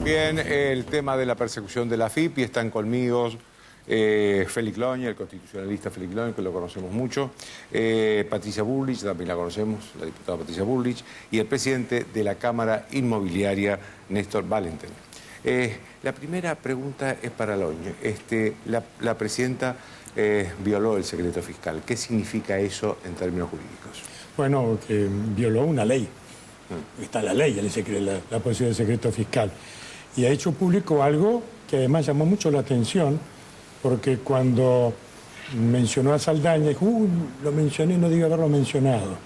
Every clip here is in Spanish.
Bien, el tema de la persecución de la AFIP, y están conmigo Félix Loña, el constitucionalista Félix Loña, que lo conocemos mucho, Patricia Bullrich, también la conocemos, la diputada Patricia Bullrich, y el presidente de la Cámara Inmobiliaria, Néstor Valentin. La primera pregunta es para Loña. La presidenta violó el secreto fiscal. ¿Qué significa eso en términos jurídicos? Bueno, que violó una ley. Está la ley, la posición del secreto fiscal. Y ha hecho público algo que además llamó mucho la atención, porque cuando mencionó a Saldaña, dijo, lo mencioné, no digo haberlo mencionado.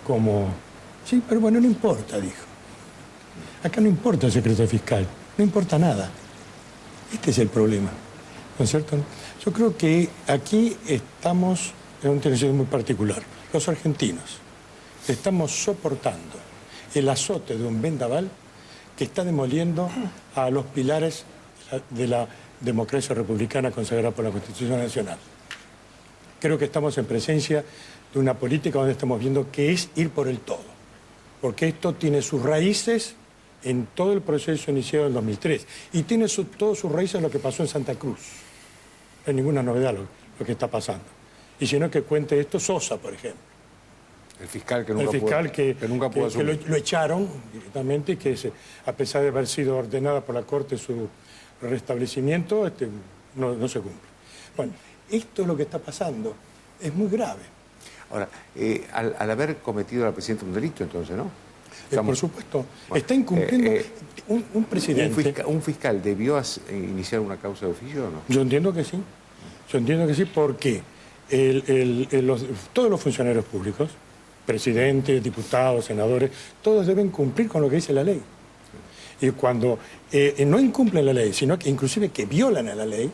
Como, sí, pero bueno, no importa, dijo. Acá no importa el secreto fiscal, no importa nada. Este es el problema, ¿no es cierto? Yo creo que aquí estamos en una situación muy particular. Los argentinos estamos soportando el azote de un vendaval que está demoliendo a los pilares de la democracia republicana consagrada por la Constitución Nacional. Creo que estamos en presencia de una política donde estamos viendo que es ir por el todo, porque esto tiene sus raíces en todo el proceso iniciado en 2003 y tiene todas sus raíces en lo que pasó en Santa Cruz. No hay ninguna novedad lo que está pasando. Y si no, que cuente esto Sosa, por ejemplo. El fiscal que nunca pudo asumir. Lo echaron directamente y que a pesar de haber sido ordenada por la Corte su restablecimiento, no se cumple. Bueno, esto es lo que está pasando. Es muy grave. Ahora, al haber cometido la presidenta un delito, entonces, ¿no? Por supuesto. Bueno, está incumpliendo un presidente. ¿Un fiscal debió iniciar una causa de oficio o no? Yo entiendo que sí. Yo entiendo que sí porque todos los funcionarios públicos, presidentes, diputados, senadores, todos deben cumplir con lo que dice la ley. Y cuando no incumplen la ley, sino que inclusive que violan a la ley,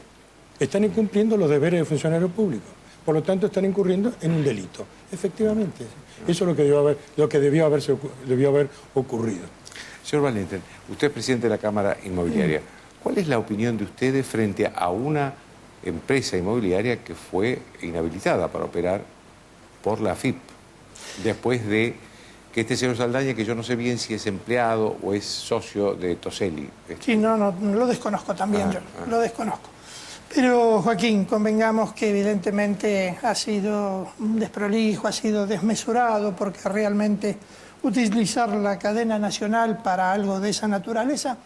están incumpliendo los deberes de funcionarios públicos. Por lo tanto, están incurriendo en un delito. Efectivamente. Eso es lo que debió haber ocurrido. Señor Valentin, usted es presidente de la Cámara Inmobiliaria. ¿Cuál es la opinión de ustedes frente a una empresa inmobiliaria que fue inhabilitada para operar por la AFIP, después de que este señor Saldaña, que yo no sé bien si es empleado o es socio de Toselli? Sí, no, lo desconozco también lo desconozco. Pero, Joaquín, convengamos que evidentemente ha sido desprolijo, ha sido desmesurado, porque realmente utilizar la cadena nacional para algo de esa naturaleza,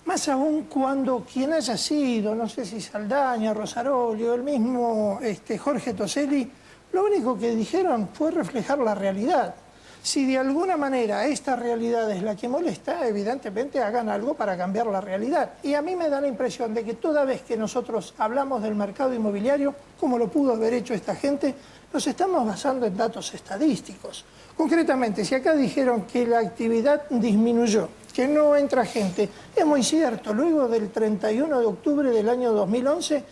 más aún cuando quien haya sido, no sé si Saldaña, Rosaroli o el mismo Jorge Toselli, lo único que dijeron fue reflejar la realidad. Si de alguna manera esta realidad es la que molesta, evidentemente hagan algo para cambiar la realidad. Y a mí me da la impresión de que toda vez que nosotros hablamos del mercado inmobiliario, como lo pudo haber hecho esta gente, nos estamos basando en datos estadísticos. Concretamente, si acá dijeron que la actividad disminuyó, que no entra gente, es muy cierto. Luego del 31 de octubre del año 2011,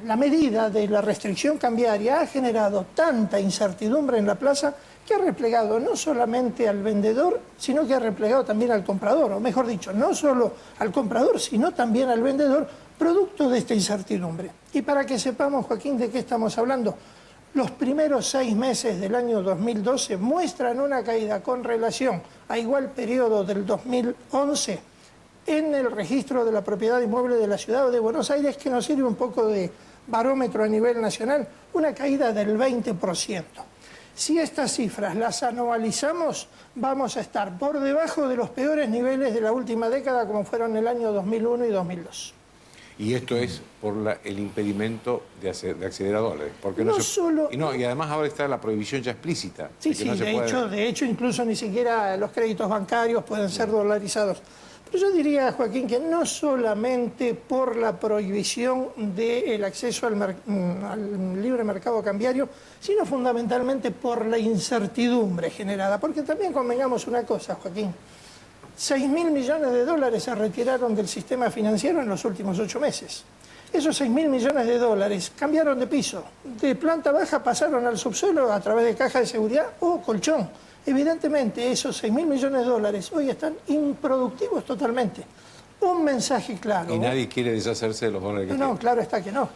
la medida de la restricción cambiaria ha generado tanta incertidumbre en la plaza que ha replegado no solamente al vendedor, sino que ha replegado también al comprador, o mejor dicho, no solo al comprador, sino también al vendedor, producto de esta incertidumbre. Y para que sepamos, Joaquín, de qué estamos hablando, los primeros 6 meses del año 2012 muestran una caída con relación a igual periodo del 2011 en el registro de la propiedad inmueble de la ciudad de Buenos Aires, que nos sirve un poco de barómetro a nivel nacional, una caída del 20%. Si estas cifras las anualizamos, vamos a estar por debajo de los peores niveles de la última década, como fueron el año 2001 y 2002. Y esto es por el impedimento de acceder a dólares. Porque y además ahora está la prohibición ya explícita. Sí, de hecho, incluso ni siquiera los créditos bancarios pueden ser dolarizados. Pero yo diría, Joaquín, que no solamente por la prohibición del acceso al libre mercado cambiario, sino fundamentalmente por la incertidumbre generada. Porque también convengamos una cosa, Joaquín. 6.000 millones de dólares se retiraron del sistema financiero en los últimos 8 meses. Esos 6.000 millones de dólares cambiaron de piso. De planta baja pasaron al subsuelo a través de caja de seguridad o colchón. Evidentemente, esos 6.000 millones de dólares hoy están improductivos totalmente. Un mensaje claro. Y nadie quiere deshacerse de los dólares que tiene. No, claro está que no.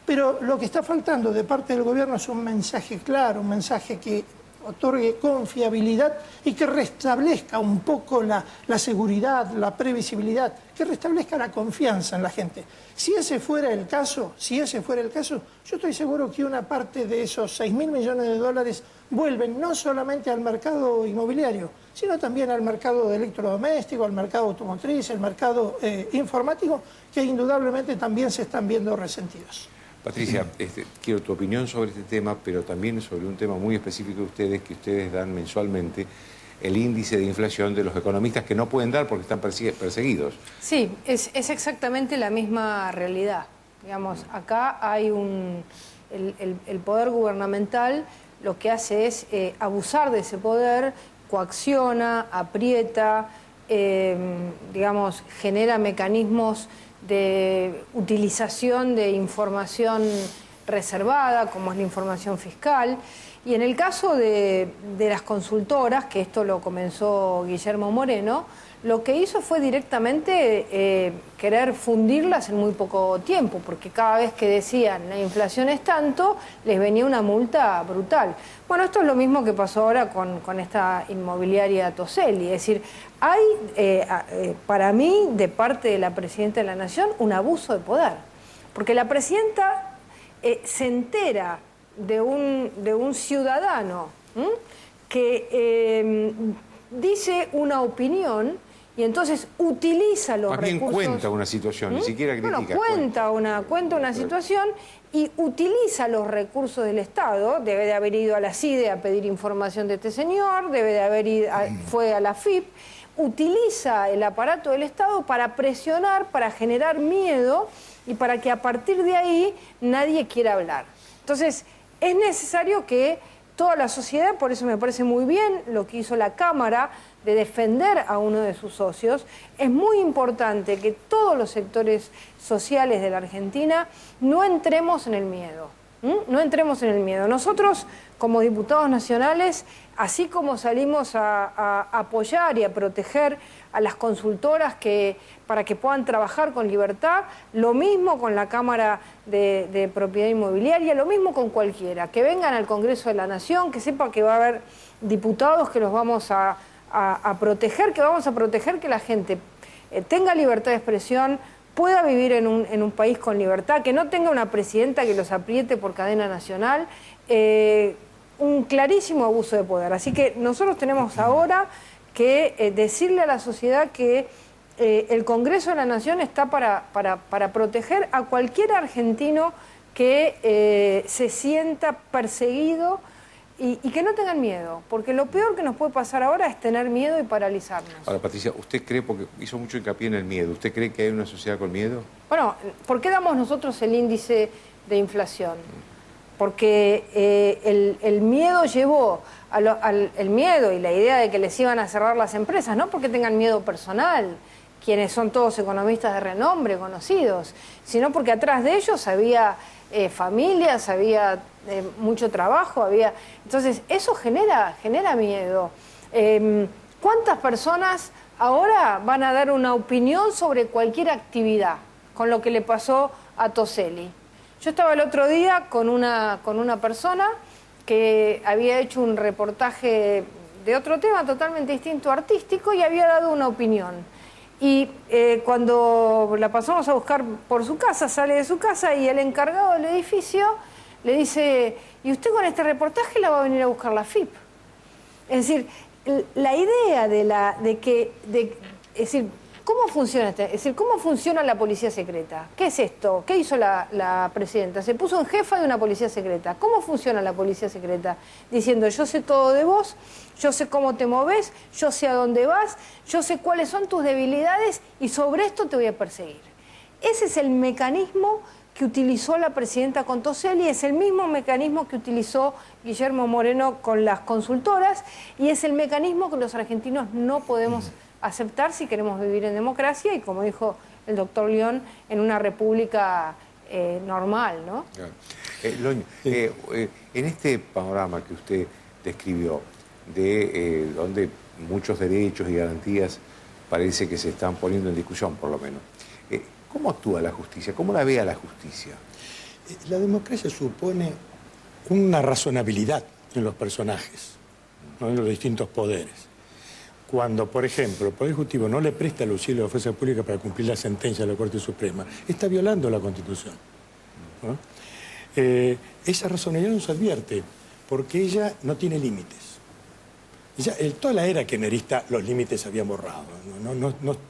Pero lo que está faltando de parte del gobierno es un mensaje claro, un mensaje que otorgue confiabilidad y que restablezca un poco la seguridad, la previsibilidad, que restablezca la confianza en la gente. Si ese fuera el caso, yo estoy seguro que una parte de esos 6.000 millones de dólares vuelven no solamente al mercado inmobiliario, sino también al mercado de electrodoméstico, al mercado automotriz, al mercado informático, que indudablemente también se están viendo resentidos. Patricia, quiero tu opinión sobre este tema, pero también sobre un tema muy específico de ustedes, que ustedes dan mensualmente, el índice de inflación de los economistas que no pueden dar porque están perseguidos. Sí, es exactamente la misma realidad. Digamos, acá hay el poder gubernamental lo que hace es abusar de ese poder, coacciona, aprieta, digamos, genera mecanismos de utilización de información reservada, como es la información fiscal. Y en el caso de las consultoras, que esto lo comenzó Guillermo Moreno, lo que hizo fue directamente querer fundirlas en muy poco tiempo, porque cada vez que decían la inflación es tanto, les venía una multa brutal. Bueno, esto es lo mismo que pasó ahora con esta inmobiliaria Toselli, es decir, hay para mí, de parte de la Presidenta de la Nación, un abuso de poder, porque la Presidenta se entera de un ciudadano que dice una opinión y entonces utiliza los recursos... Más bien cuenta una situación, ni siquiera critica. Bueno, cuenta una situación y utiliza los recursos del Estado. Debe de haber ido a la CIDE a pedir información de este señor, debe de haber ido, fue a la FIP. Utiliza el aparato del Estado para presionar, para generar miedo y para que a partir de ahí nadie quiera hablar. Entonces, es necesario que toda la sociedad, por eso me parece muy bien lo que hizo la Cámara de defender a uno de sus socios. Es muy importante que todos los sectores sociales de la Argentina no entremos en el miedo. No entremos en el miedo. Nosotros, como diputados nacionales, así como salimos a apoyar y a proteger a las consultoras para que puedan trabajar con libertad, lo mismo con la Cámara de Propiedad Inmobiliaria, lo mismo con cualquiera, que vengan al Congreso de la Nación, que sepa que va a haber diputados que los vamos a proteger, que vamos a proteger que la gente tenga libertad de expresión, pueda vivir en un país con libertad, que no tenga una presidenta que los apriete por cadena nacional, un clarísimo abuso de poder. Así que nosotros tenemos ahora que decirle a la sociedad que el Congreso de la Nación está para proteger a cualquier argentino que se sienta perseguido y que no tengan miedo, porque lo peor que nos puede pasar ahora es tener miedo y paralizarnos. Ahora, Patricia, ¿usted cree, porque hizo mucho hincapié en el miedo, ¿usted cree que hay una sociedad con miedo? Bueno, ¿por qué damos nosotros el índice de inflación? Porque el miedo llevó el miedo y la idea de que les iban a cerrar las empresas, no porque tengan miedo personal, quienes son todos economistas de renombre, conocidos, sino porque atrás de ellos había familias, había mucho trabajo, había... Entonces, eso genera miedo. ¿Cuántas personas ahora van a dar una opinión sobre cualquier actividad con lo que le pasó a Toselli? Yo estaba el otro día con una persona que había hecho un reportaje de otro tema totalmente distinto, artístico, y había dado una opinión. Y cuando la pasamos a buscar por su casa, sale de su casa y el encargado del edificio le dice, ¿y usted con este reportaje la va a venir a buscar la FIP? Es decir, la idea es decir, ¿cómo funciona es decir, cómo funciona la policía secreta? ¿Qué es esto? ¿Qué hizo la presidenta? Se puso en jefa de una policía secreta. ¿Cómo funciona la policía secreta? Diciendo, yo sé todo de vos, yo sé cómo te moves, yo sé a dónde vas, yo sé cuáles son tus debilidades y sobre esto te voy a perseguir. Ese es el mecanismo que utilizó la presidenta con Toselli, es el mismo mecanismo que utilizó Guillermo Moreno con las consultoras y es el mecanismo que los argentinos no podemos aceptar si queremos vivir en democracia y, como dijo el doctor León, en una república normal, ¿no? Loño, en este panorama que usted describió, de donde muchos derechos y garantías parece que se están poniendo en discusión, por lo menos, ¿cómo actúa la justicia? ¿Cómo la ve a la justicia? La democracia supone una razonabilidad en los personajes. ¿no?, de los distintos poderes. Cuando, por ejemplo, el Poder Ejecutivo no le presta el auxilio a la fuerza pública para cumplir la sentencia de la Corte Suprema, está violando la Constitución, ¿no? Esa razonabilidad nos advierte, porque ella no tiene límites. Toda la era kirchnerista los límites se habían borrado,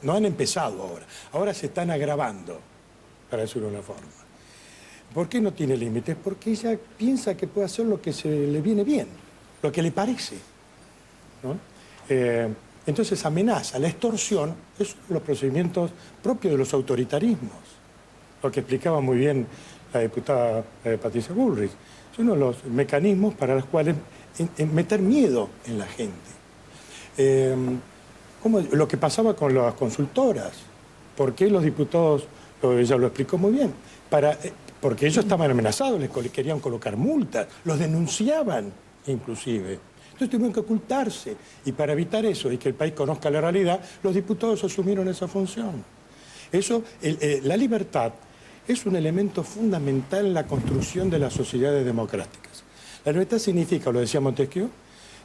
no han empezado ahora. Ahora se están agravando, para decirlo de una forma. ¿Por qué no tiene límites? Porque ella piensa que puede hacer lo que se le viene bien, lo que le parece, ¿no? Entonces amenaza, la extorsión es uno de los procedimientos propios de los autoritarismos, lo que explicaba muy bien la diputada Patricia Bullrich. Es uno de los mecanismos para los cuales meter miedo en la gente. Como lo que pasaba con las consultoras. ¿Por qué los diputados, ella lo explicó muy bien, porque ellos estaban amenazados, les querían colocar multas, los denunciaban inclusive. Entonces tuvieron que ocultarse, y para evitar eso y que el país conozca la realidad, los diputados asumieron esa función. La libertad es un elemento fundamental en la construcción de las sociedades democráticas. La libertad significa, lo decía Montesquieu,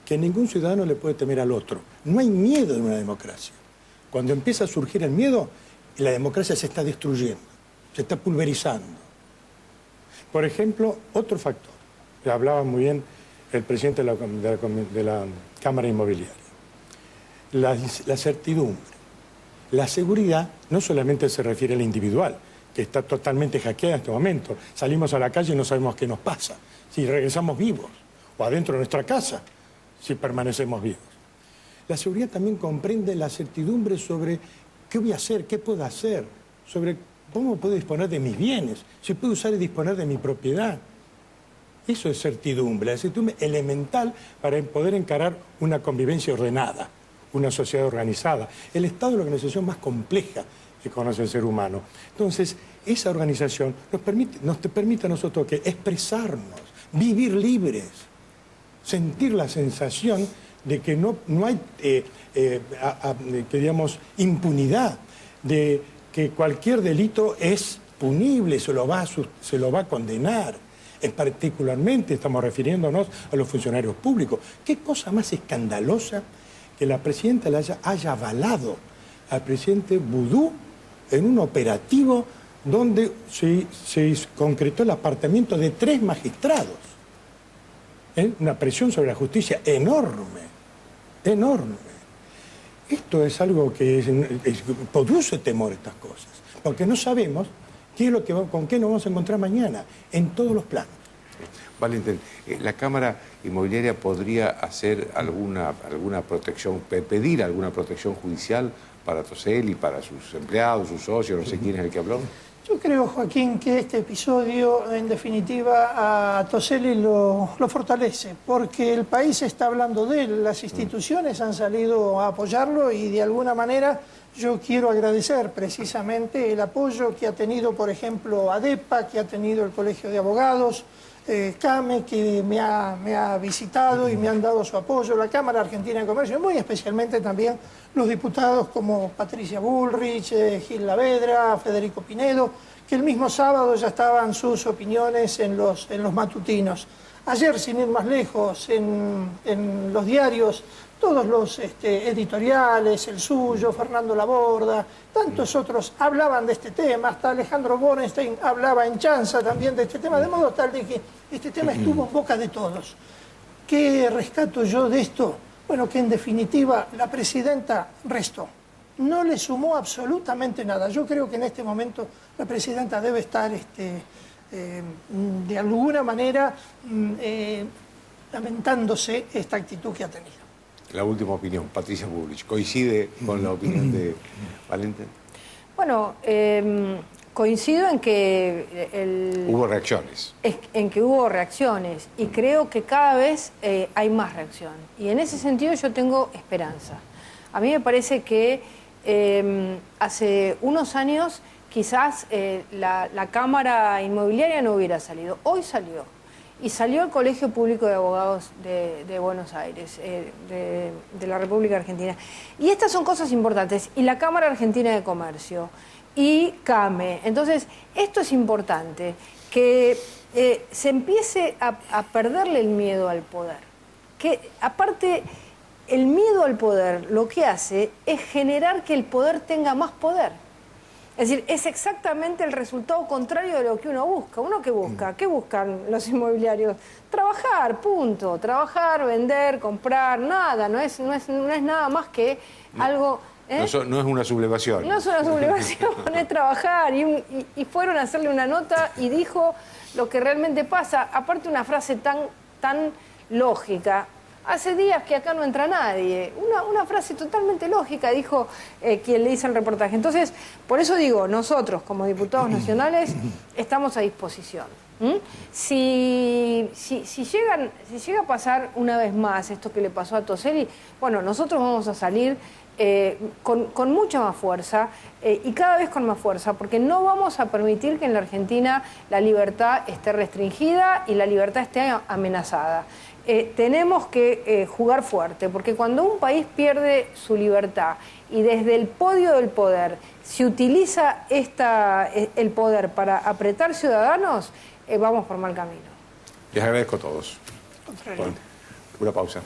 que ningún ciudadano le puede temer al otro. No hay miedo en una democracia. Cuando empieza a surgir el miedo, la democracia se está destruyendo, se está pulverizando. Por ejemplo, otro factor, que hablaba muy bien el presidente de la Cámara Inmobiliaria, la certidumbre. La seguridad no solamente se refiere al individual, que está totalmente hackeada en este momento. Salimos a la calle y no sabemos qué nos pasa, si regresamos vivos, o adentro de nuestra casa, si permanecemos vivos. La seguridad también comprende la certidumbre sobre qué voy a hacer, qué puedo hacer, sobre cómo puedo disponer de mis bienes, si puedo usar y disponer de mi propiedad. Eso es certidumbre, la certidumbre elemental para poder encarar una convivencia ordenada, una sociedad organizada. El Estado es la organización más compleja que conoce el ser humano. Entonces, esa organización nos permite a nosotros que expresarnos, vivir libres, sentir la sensación de que no hay impunidad, de que cualquier delito es punible, se lo va a condenar. Particularmente estamos refiriéndonos a los funcionarios públicos. ¿Qué cosa más escandalosa que la presidenta haya avalado al presidente Vudú en un operativo donde se concretó el apartamiento de 3 magistrados? Una presión sobre la justicia enorme, enorme. Esto es algo que produce temor, estas cosas, porque no sabemos con qué nos vamos a encontrar mañana, en todos los planos. Valentín, ¿la Cámara Inmobiliaria podría hacer alguna protección, pedir alguna protección judicial para Toselli, para sus empleados, sus socios, no sé quién es el que habló? Yo creo, Joaquín, que este episodio, en definitiva, a Toselli lo fortalece, porque el país está hablando de él, las instituciones han salido a apoyarlo y de alguna manera yo quiero agradecer precisamente el apoyo que ha tenido, por ejemplo, ADEPA, que ha tenido el Colegio de Abogados, CAME, que me ha visitado y me han dado su apoyo, la Cámara Argentina de Comercio, y muy especialmente también los diputados como Patricia Bullrich, Gil Lavedra, Federico Pinedo, que el mismo sábado ya estaban sus opiniones en los matutinos. Ayer, sin ir más lejos, en los diarios, todos los editoriales, el suyo, Fernando Laborda, tantos otros hablaban de este tema, hasta Alejandro Borenstein hablaba en chanza también de este tema, de modo tal de que este tema estuvo en boca de todos. ¿Qué rescato yo de esto? Bueno, que en definitiva la presidenta restó. No le sumó absolutamente nada. Yo creo que en este momento la presidenta debe estar de alguna manera lamentándose esta actitud que ha tenido. La última opinión, Patricia Bullrich, ¿coincide con la opinión de Valentín? Bueno, coincido en que hubo reacciones. En que hubo reacciones y creo que cada vez hay más reacción. Y en ese sentido yo tengo esperanza. A mí me parece que hace unos años quizás la Cámara Inmobiliaria no hubiera salido. Hoy salió. Y salió el Colegio Público de Abogados de Buenos Aires, de la República Argentina. Y estas son cosas importantes. Y la Cámara Argentina de Comercio. Y CAME. Entonces, esto es importante. Que se empiece a perderle el miedo al poder. que aparte el miedo al poder lo que hace es generar que el poder tenga más poder. Es decir, es exactamente el resultado contrario de lo que uno busca. ¿Uno qué busca? ¿Qué buscan los inmobiliarios? Trabajar, punto. Trabajar, vender, comprar, nada. No es nada más que algo... No es una sublevación. No es una sublevación, es trabajar. Y fueron a hacerle una nota y dijo lo que realmente pasa. Aparte una frase tan lógica. Hace días que acá no entra nadie. Una frase totalmente lógica, dijo quien le hizo el reportaje. Entonces, por eso digo, nosotros como diputados nacionales estamos a disposición. Si llega a pasar una vez más esto que le pasó a Toselli, bueno, nosotros vamos a salir con mucha más fuerza y cada vez con más fuerza, porque no vamos a permitir que en la Argentina la libertad esté restringida y la libertad esté amenazada. Tenemos que jugar fuerte, porque cuando un país pierde su libertad y desde el podio del poder se utiliza el poder para apretar ciudadanos, vamos por mal camino. Les agradezco a todos. Una pausa.